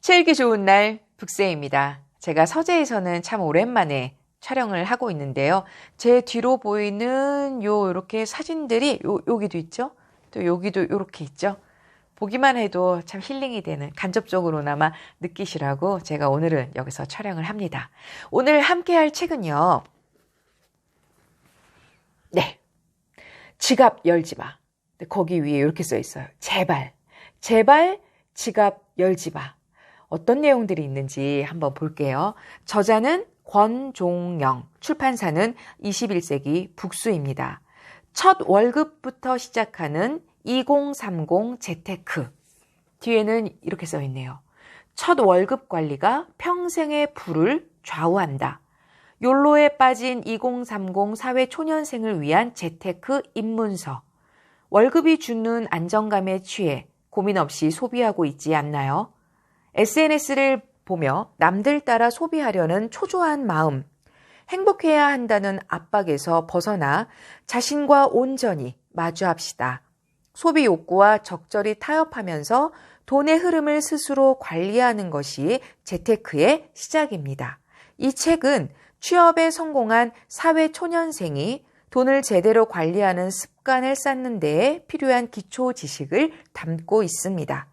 책 읽기 좋은 날 북새입니다. 제가 서재에서는 참 오랜만에 촬영을 하고 있는데요. 제 뒤로 보이는 요렇게 사진들이 여기도 있죠? 또 여기도 요렇게 있죠? 보기만 해도 참 힐링이 되는, 간접적으로나마 느끼시라고 제가 오늘은 여기서 촬영을 합니다. 오늘 함께 할 책은요. 네. 지갑 열지 마. 거기 위에 이렇게 써 있어요. 제발 지갑 열지 마. 어떤 내용들이 있는지 한번 볼게요. 저자는 권종영, 출판사는 21세기 북수입니다. 첫 월급부터 시작하는 2030 재테크. 뒤에는 이렇게 써 있네요. 첫 월급 관리가 평생의 부를 좌우한다. 욜로에 빠진 2030 사회초년생을 위한 재테크 입문서. 월급이 주는 안정감에 취해 고민 없이 소비하고 있지 않나요? SNS를 보며 남들 따라 소비하려는 초조한 마음, 행복해야 한다는 압박에서 벗어나 자신과 온전히 마주합시다. 소비 욕구와 적절히 타협하면서 돈의 흐름을 스스로 관리하는 것이 재테크의 시작입니다. 이 책은 취업에 성공한 사회초년생이 돈을 제대로 관리하는 습관을 쌓는 데에 필요한 기초 지식을 담고 있습니다.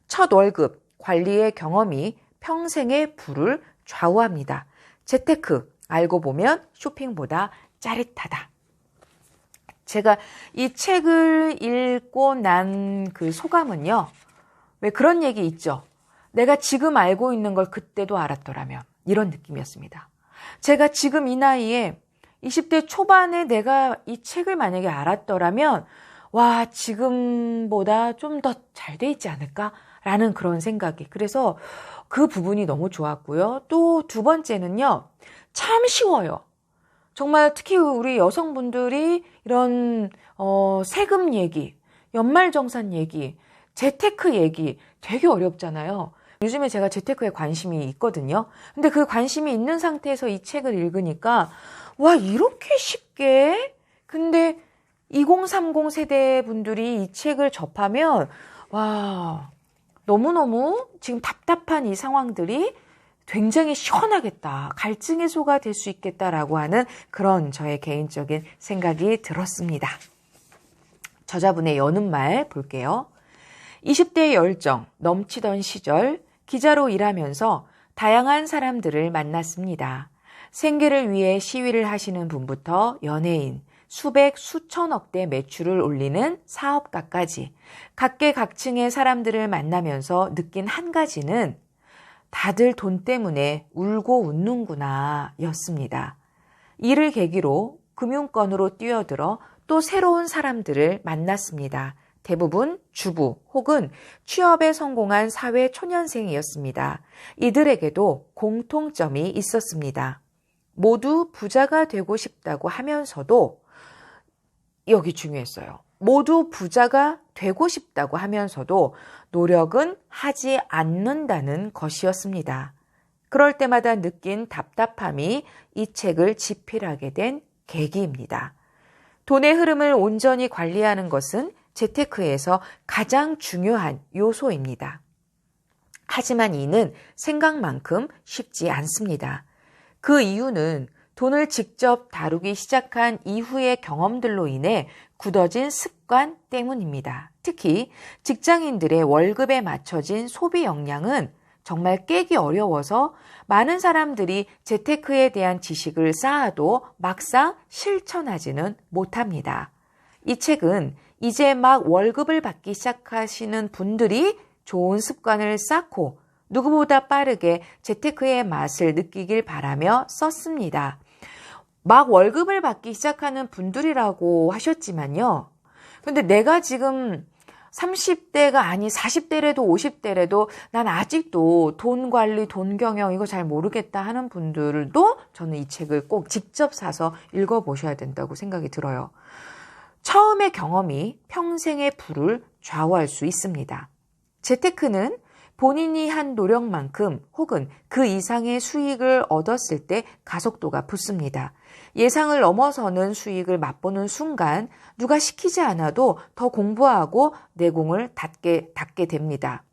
첫 월급, 관리의 경험이 평생의 부를 좌우합니다. 재테크, 알고 보면 쇼핑보다 짜릿하다. 제가 이 책을 읽고 난 그 소감은요. 왜 그런 얘기 있죠? 내가 지금 알고 있는 걸 그때도 알았더라면. 이런 느낌이었습니다. 제가 지금 이 나이에 20대 초반에 내가 이 책을 만약에 알았더라면 와, 지금보다 좀 더 잘 돼 있지 않을까라는 그런 생각이. 그래서 그 부분이 너무 좋았고요. 또 두 번째는요. 참 쉬워요. 정말 특히 우리 여성분들이 이런 세금 얘기, 연말정산 얘기, 재테크 얘기 되게 어렵잖아요. 요즘에 제가 재테크에 관심이 있거든요. 근데 그 관심이 있는 상태에서 이 책을 읽으니까 와, 이렇게 쉽게? 근데 2030 세대 분들이 이 책을 접하면 와, 너무너무 지금 답답한 이 상황들이 굉장히 시원하겠다. 갈증 해소가 될 수 있겠다라고 하는 그런 저의 개인적인 생각이 들었습니다. 저자분의 여는 말 볼게요. 20대의 열정 넘치던 시절 기자로 일하면서 다양한 사람들을 만났습니다. 생계를 위해 시위를 하시는 분부터 연예인, 수백, 수천억대 매출을 올리는 사업가까지 각계각층의 사람들을 만나면서 느낀 한 가지는 다들 돈 때문에 울고 웃는구나 였습니다. 이를 계기로 금융권으로 뛰어들어 또 새로운 사람들을 만났습니다. 대부분 주부 혹은 취업에 성공한 사회 초년생이었습니다. 이들에게도 공통점이 있었습니다. 모두 부자가 되고 싶다고 하면서도 여기 중요했어요. 모두 부자가 되고 싶다고 하면서도 노력은 하지 않는다는 것이었습니다. 그럴 때마다 느낀 답답함이 이 책을 집필하게 된 계기입니다. 돈의 흐름을 온전히 관리하는 것은 재테크에서 가장 중요한 요소입니다. 하지만 이는 생각만큼 쉽지 않습니다. 그 이유는 돈을 직접 다루기 시작한 이후의 경험들로 인해 굳어진 습관 때문입니다. 특히 직장인들의 월급에 맞춰진 소비 역량은 정말 깨기 어려워서 많은 사람들이 재테크에 대한 지식을 쌓아도 막상 실천하지는 못합니다. 이 책은 이제 막 월급을 받기 시작하시는 분들이 좋은 습관을 쌓고 누구보다 빠르게 재테크의 맛을 느끼길 바라며 썼습니다. 막 월급을 받기 시작하는 분들이라고 하셨지만요. 근데 내가 지금 30대가 아니 40대래도 50대래도 난 아직도 돈 관리, 돈 경영 이거 잘 모르겠다 하는 분들도 저는 이 책을 꼭 직접 사서 읽어보셔야 된다고 생각이 들어요. 처음의 경험이 평생의 부를 좌우할 수 있습니다. 재테크는 본인이 한 노력만큼 혹은 그 이상의 수익을 얻었을 때 가속도가 붙습니다. 예상을 넘어서는 수익을 맛보는 순간 누가 시키지 않아도 더 공부하고 내공을 닫게 됩니다.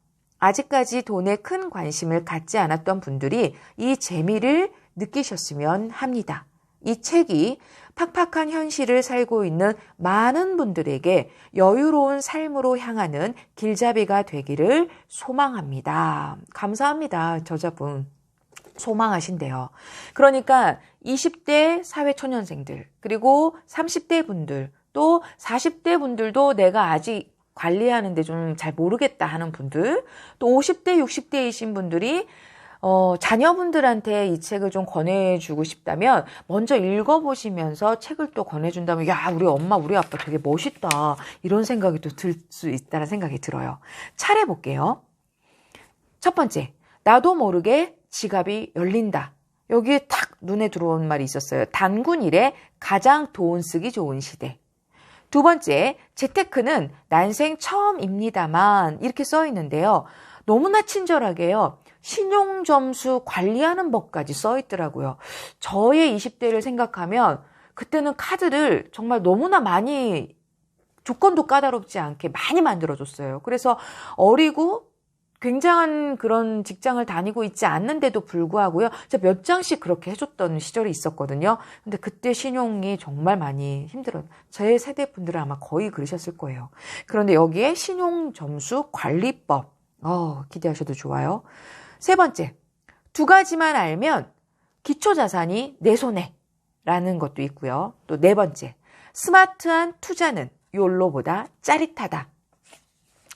아직까지 돈에 큰 관심을 갖지 않았던 분들이 이 재미를 느끼셨으면 합니다. 이 책이 팍팍한 현실을 살고 있는 많은 분들에게 여유로운 삶으로 향하는 길잡이가 되기를 소망합니다. 감사합니다. 저자분. 소망하신대요. 그러니까 20대 사회초년생들, 그리고 30대 분들, 또 40대 분들도 내가 아직 관리하는데 좀 잘 모르겠다 하는 분들, 또 50대, 60대이신 분들이 자녀분들한테 이 책을 좀 권해주고 싶다면 먼저 읽어보시면서 책을 또 권해준다면 야, 우리 엄마, 우리 아빠 되게 멋있다. 이런 생각이 또 들 수 있다는 생각이 들어요. 차례볼게요. 첫 번째, 나도 모르게 지갑이 열린다. 여기에 탁 눈에 들어온 말이 있었어요. 단군 일에 가장 돈 쓰기 좋은 시대. 두 번째, 재테크는 난생 처음입니다만 이렇게 써 있는데요. 너무나 친절하게요. 신용점수 관리하는 법까지 써 있더라고요. 저의 20대를 생각하면 그때는 카드를 정말 너무나 많이 조건도 까다롭지 않게 많이 만들어줬어요. 그래서 어리고 굉장한 그런 직장을 다니고 있지 않는데도 불구하고요. 제가 몇 장씩 그렇게 해줬던 시절이 있었거든요. 근데 그때 신용이 정말 많이 힘들어요. 제 세대 분들은 아마 거의 그러셨을 거예요. 그런데 여기에 신용점수 관리법. 기대하셔도 좋아요. 세 번째, 두 가지만 알면 기초자산이 내 손에 라는 것도 있고요. 또 네 번째, 스마트한 투자는 욜로보다 짜릿하다.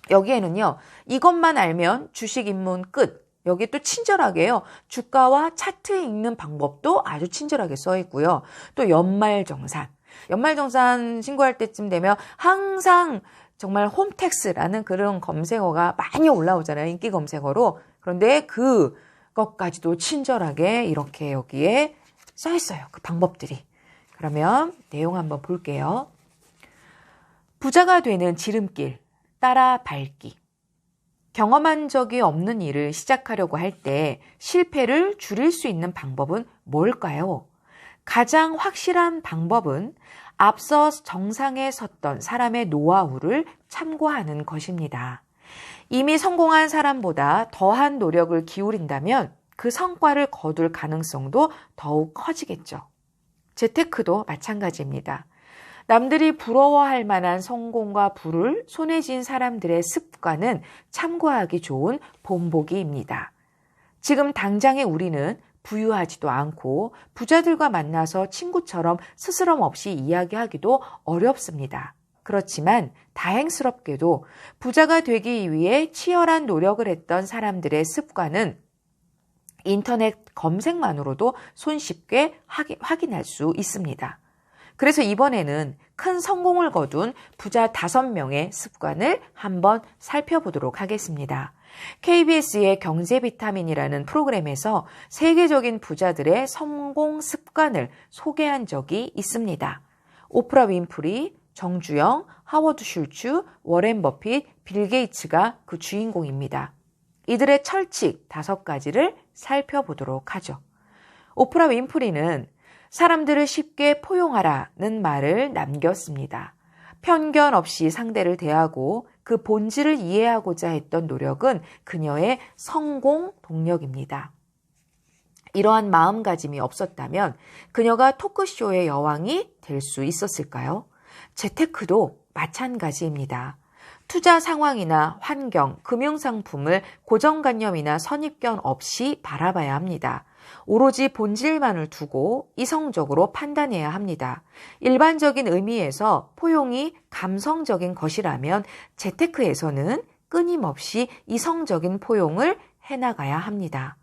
여기에는요, 이것만 알면 주식 입문 끝. 여기 또 친절하게요, 주가와 차트 읽는 방법도 아주 친절하게 써 있고요. 또 연말정산. 연말정산 신고할 때쯤 되면 항상 정말 홈택스라는 그런 검색어가 많이 올라오잖아요. 인기 검색어로. 그런데 그것까지도 친절하게 이렇게 여기에 써 있어요. 그 방법들이. 그러면 내용 한번 볼게요. 부자가 되는 지름길. 따라 밟기. 경험한 적이 없는 일을 시작하려고 할 때 실패를 줄일 수 있는 방법은 뭘까요? 가장 확실한 방법은 앞서 정상에 섰던 사람의 노하우를 참고하는 것입니다. 이미 성공한 사람보다 더한 노력을 기울인다면 그 성과를 거둘 가능성도 더욱 커지겠죠. 재테크도 마찬가지입니다. 남들이 부러워할 만한 성공과 부를 손에 쥔 사람들의 습관은 참고하기 좋은 본보기입니다. 지금 당장의 우리는 부유하지도 않고 부자들과 만나서 친구처럼 스스럼 없이 이야기하기도 어렵습니다. 그렇지만 다행스럽게도 부자가 되기 위해 치열한 노력을 했던 사람들의 습관은 인터넷 검색만으로도 손쉽게 확인할 수 있습니다. 그래서 이번에는 큰 성공을 거둔 부자 5명의 습관을 한번 살펴보도록 하겠습니다. KBS의 경제 비타민이라는 프로그램에서 세계적인 부자들의 성공 습관을 소개한 적이 있습니다. 오프라 윈프리, 정주영, 하워드 슐츠, 워렌 버핏, 빌 게이츠가 그 주인공입니다. 이들의 철칙 5가지를 살펴보도록 하죠. 오프라 윈프리는 사람들을 쉽게 포용하라는 말을 남겼습니다. 편견 없이 상대를 대하고 그 본질을 이해하고자 했던 노력은 그녀의 성공 동력입니다. 이러한 마음가짐이 없었다면 그녀가 토크쇼의 여왕이 될 수 있었을까요? 재테크도 마찬가지입니다. 투자 상황이나 환경, 금융상품을 고정관념이나 선입견 없이 바라봐야 합니다. 오로지 본질만을 두고 이성적으로 판단해야 합니다. 일반적인 의미에서 포용이 감성적인 것이라면 재테크에서는 끊임없이 이성적인 포용을 해나가야 합니다.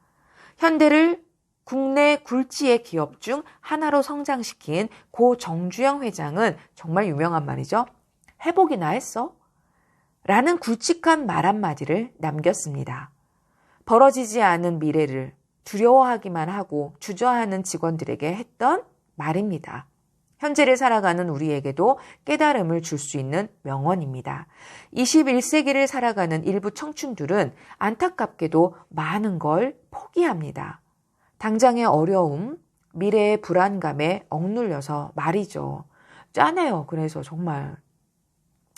현대를 국내 굴지의 기업 중 하나로 성장시킨 고 정주영 회장은 정말 유명한 말이죠. 회복이나 했어? 라는 굵직한 말 한마디를 남겼습니다. 벌어지지 않은 미래를 두려워하기만 하고 주저하는 직원들에게 했던 말입니다. 현재를 살아가는 우리에게도 깨달음을 줄 수 있는 명언입니다. 21세기를 살아가는 일부 청춘들은 안타깝게도 많은 걸 포기합니다. 당장의 어려움, 미래의 불안감에 억눌려서 말이죠. 짠해요. 그래서 정말.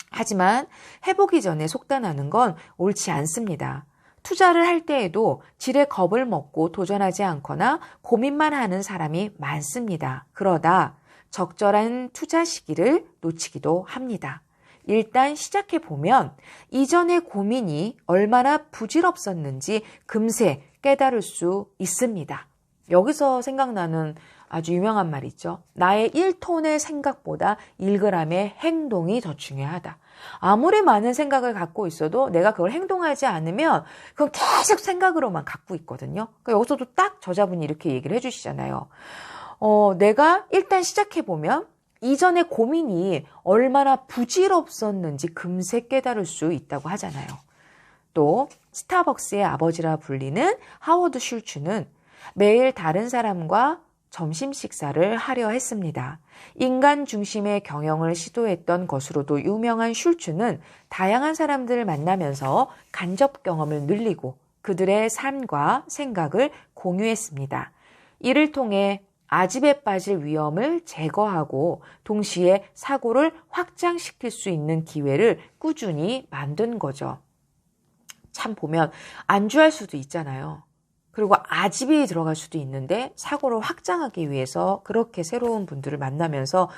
하지만 해보기 전에 속단하는 건 옳지 않습니다. 투자를 할 때에도 질에 겁을 먹고 도전하지 않거나 고민만 하는 사람이 많습니다. 그러다 적절한 투자 시기를 놓치기도 합니다. 일단 시작해보면 이전의 고민이 얼마나 부질없었는지 금세 깨달을 수 있습니다. 여기서 생각나는 아주 유명한 말이 있죠. 나의 1톤의 생각보다 1g의 행동이 더 중요하다. 아무리 많은 생각을 갖고 있어도 내가 그걸 행동하지 않으면 그건 계속 생각으로만 갖고 있거든요. 그러니까 여기서도 딱 저자분이 이렇게 얘기를 해주시잖아요. 내가 일단 시작해보면 이전의 고민이 얼마나 부질없었는지 금세 깨달을 수 있다고 하잖아요. 또 스타벅스의 아버지라 불리는 하워드 슐츠는 매일 다른 사람과 점심 식사를 하려 했습니다. 인간 중심의 경영을 시도했던 것으로도 유명한 슐츠는 다양한 사람들을 만나면서 간접 경험을 늘리고 그들의 삶과 생각을 공유했습니다. 이를 통해 아집에 빠질 위험을 제거하고 동시에 사고를 확장시킬 수 있는 기회를 꾸준히 만든 거죠. 참 보면 안주할 수도 있잖아요. 그리고 아집이 들어갈 수도 있는데 사고를 확장하기 위해서 그렇게 새로운 분들을 만나면서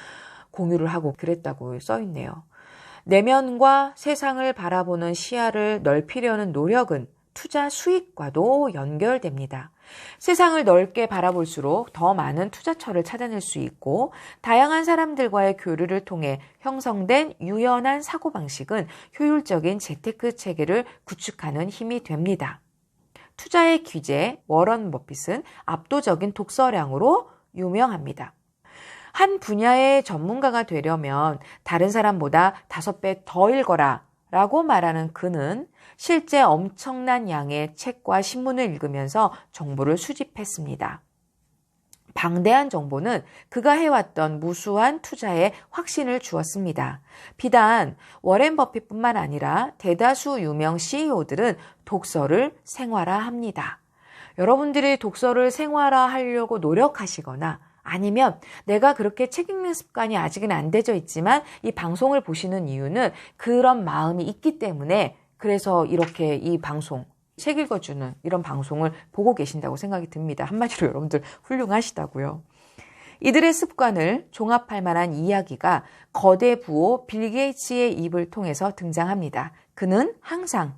공유를 하고 그랬다고 써있네요. 내면과 세상을 바라보는 시야를 넓히려는 노력은 투자 수익과도 연결됩니다. 세상을 넓게 바라볼수록 더 많은 투자처를 찾아낼 수 있고 다양한 사람들과의 교류를 통해 형성된 유연한 사고방식은 효율적인 재테크 체계를 구축하는 힘이 됩니다. 투자의 귀재 워런 버핏은 압도적인 독서량으로 유명합니다. 한 분야의 전문가가 되려면 다른 사람보다 5배 더 읽어라 라고 말하는 그는 실제 엄청난 양의 책과 신문을 읽으면서 정보를 수집했습니다. 방대한 정보는 그가 해왔던 무수한 투자에 확신을 주었습니다. 비단 워렌 버핏뿐만 아니라 대다수 유명 CEO들은 독서를 생활화합니다. 여러분들이 독서를 생활화하려고 노력하시거나 아니면 내가 그렇게 책 읽는 습관이 아직은 안 되어 있지만 이 방송을 보시는 이유는 그런 마음이 있기 때문에 그래서 이렇게 이 방송, 책 읽어주는 이런 방송을 보고 계신다고 생각이 듭니다. 한마디로 여러분들 훌륭하시다고요. 이들의 습관을 종합할 만한 이야기가 거대 부호 빌 게이츠의 입을 통해서 등장합니다. 그는 항상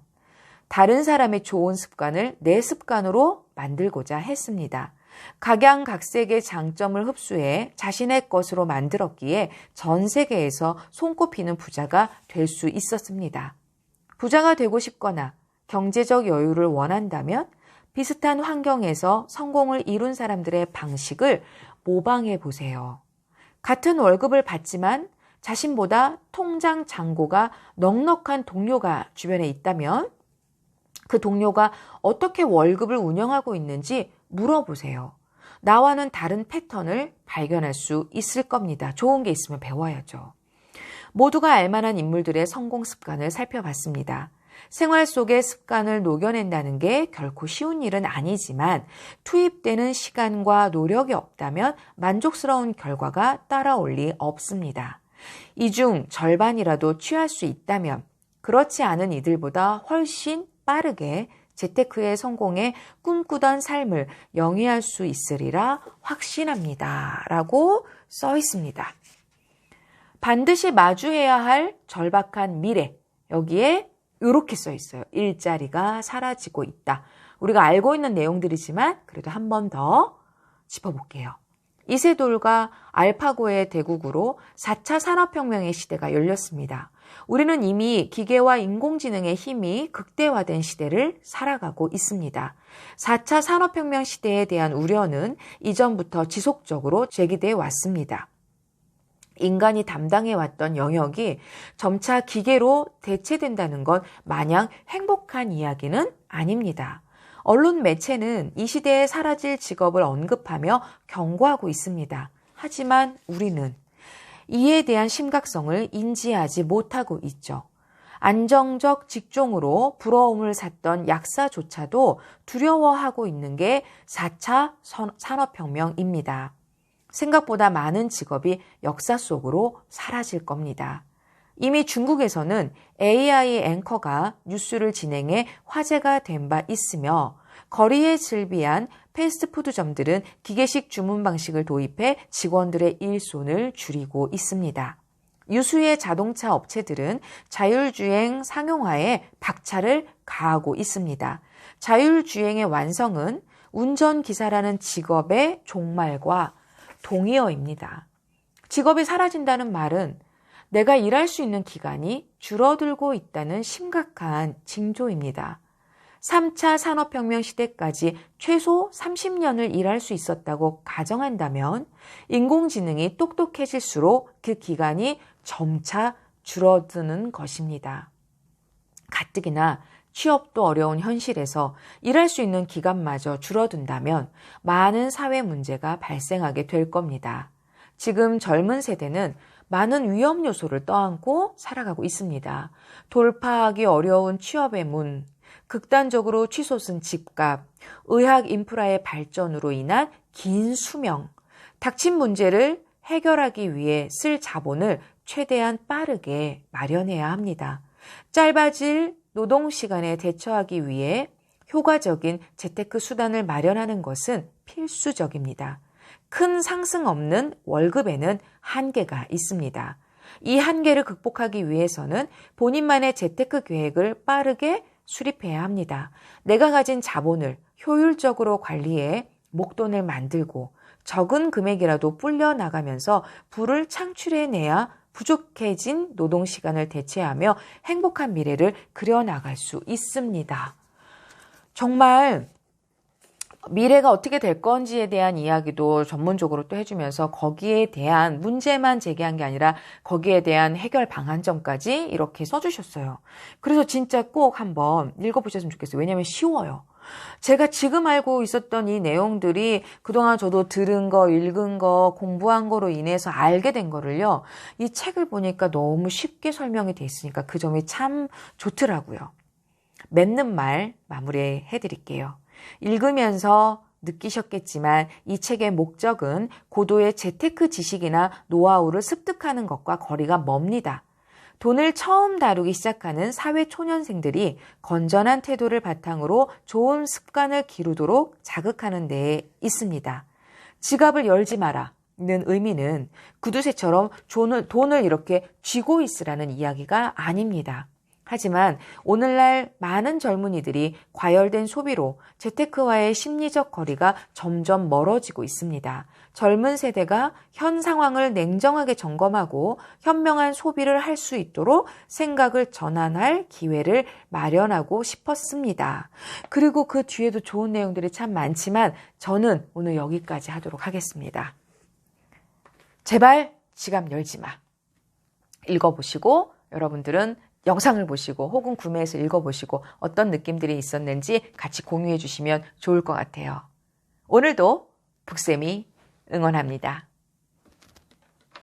다른 사람의 좋은 습관을 내 습관으로 만들고자 했습니다. 각양각색의 장점을 흡수해 자신의 것으로 만들었기에 전 세계에서 손꼽히는 부자가 될 수 있었습니다. 부자가 되고 싶거나 경제적 여유를 원한다면 비슷한 환경에서 성공을 이룬 사람들의 방식을 모방해 보세요. 같은 월급을 받지만 자신보다 통장 잔고가 넉넉한 동료가 주변에 있다면 그 동료가 어떻게 월급을 운영하고 있는지 물어보세요. 나와는 다른 패턴을 발견할 수 있을 겁니다. 좋은 게 있으면 배워야죠. 모두가 알만한 인물들의 성공 습관을 살펴봤습니다. 생활 속의 습관을 녹여낸다는 게 결코 쉬운 일은 아니지만 투입되는 시간과 노력이 없다면 만족스러운 결과가 따라올 리 없습니다. 이 중 절반이라도 취할 수 있다면 그렇지 않은 이들보다 훨씬 빠르게 재테크의 성공에 꿈꾸던 삶을 영위할 수 있으리라 확신합니다. 라고 써 있습니다. 반드시 마주해야 할 절박한 미래. 여기에 이렇게 써 있어요. 일자리가 사라지고 있다. 우리가 알고 있는 내용들이지만 그래도 한 번 더 짚어볼게요. 이세돌과 알파고의 대국으로 4차 산업혁명의 시대가 열렸습니다. 우리는 이미 기계와 인공지능의 힘이 극대화된 시대를 살아가고 있습니다. 4차 산업혁명 시대에 대한 우려는 이전부터 지속적으로 제기돼 왔습니다. 인간이 담당해왔던 영역이 점차 기계로 대체된다는 건 마냥 행복한 이야기는 아닙니다. 언론 매체는 이 시대에 사라질 직업을 언급하며 경고하고 있습니다. 하지만 우리는 이에 대한 심각성을 인지하지 못하고 있죠. 안정적 직종으로 부러움을 샀던 약사조차도 두려워하고 있는 게 4차 산업혁명입니다. 생각보다 많은 직업이 역사 속으로 사라질 겁니다. 이미 중국에서는 AI 앵커가 뉴스를 진행해 화제가 된 바 있으며 거리에 즐비한 패스트푸드점들은 기계식 주문 방식을 도입해 직원들의 일손을 줄이고 있습니다. 유수의 자동차 업체들은 자율주행 상용화에 박차를 가하고 있습니다. 자율주행의 완성은 운전기사라는 직업의 종말과 동의어입니다. 직업이 사라진다는 말은 내가 일할 수 있는 기간이 줄어들고 있다는 심각한 징조입니다. 3차 산업혁명 시대까지 최소 30년을 일할 수 있었다고 가정한다면 인공지능이 똑똑해질수록 그 기간이 점차 줄어드는 것입니다. 가뜩이나 취업도 어려운 현실에서 일할 수 있는 기간마저 줄어든다면 많은 사회 문제가 발생하게 될 겁니다. 지금 젊은 세대는 많은 위험 요소를 떠안고 살아가고 있습니다. 돌파하기 어려운 취업의 문, 극단적으로 치솟은 집값, 의학 인프라의 발전으로 인한 긴 수명, 닥친 문제를 해결하기 위해 쓸 자본을 최대한 빠르게 마련해야 합니다. 짧아질 노동시간에 대처하기 위해 효과적인 재테크 수단을 마련하는 것은 필수적입니다. 큰 상승 없는 월급에는 한계가 있습니다. 이 한계를 극복하기 위해서는 본인만의 재테크 계획을 빠르게 수립해야 합니다. 내가 가진 자본을 효율적으로 관리해 목돈을 만들고 적은 금액이라도 불려 나가면서 부를 창출해내야 부족해진 노동시간을 대체하며 행복한 미래를 그려나갈 수 있습니다. 정말 미래가 어떻게 될 건지에 대한 이야기도 전문적으로 또 해주면서 거기에 대한 문제만 제기한 게 아니라 거기에 대한 해결 방안점까지 이렇게 써주셨어요. 그래서 진짜 꼭 한번 읽어보셨으면 좋겠어요. 왜냐하면 쉬워요. 제가 지금 알고 있었던 이 내용들이 그동안 저도 들은 거, 읽은 거, 공부한 거로 인해서 알게 된 거를요. 이 책을 보니까 너무 쉽게 설명이 돼 있으니까 그 점이 참 좋더라고요. 맺는 말 마무리해 드릴게요. 읽으면서 느끼셨겠지만 이 책의 목적은 고도의 재테크 지식이나 노하우를 습득하는 것과 거리가 멉니다. 돈을 처음 다루기 시작하는 사회 초년생들이 건전한 태도를 바탕으로 좋은 습관을 기르도록 자극하는 데에 있습니다. 지갑을 열지 마라. 는 의미는 구두쇠처럼 돈을 이렇게 쥐고 있으라는 이야기가 아닙니다. 하지만 오늘날 많은 젊은이들이 과열된 소비로 재테크와의 심리적 거리가 점점 멀어지고 있습니다. 젊은 세대가 현 상황을 냉정하게 점검하고 현명한 소비를 할 수 있도록 생각을 전환할 기회를 마련하고 싶었습니다. 그리고 그 뒤에도 좋은 내용들이 참 많지만 저는 오늘 여기까지 하도록 하겠습니다. 제발 지갑 열지 마. 읽어보시고 여러분들은 영상을 보시고 혹은 구매해서 읽어보시고 어떤 느낌들이 있었는지 같이 공유해 주시면 좋을 것 같아요. 오늘도 북쌤이 응원합니다.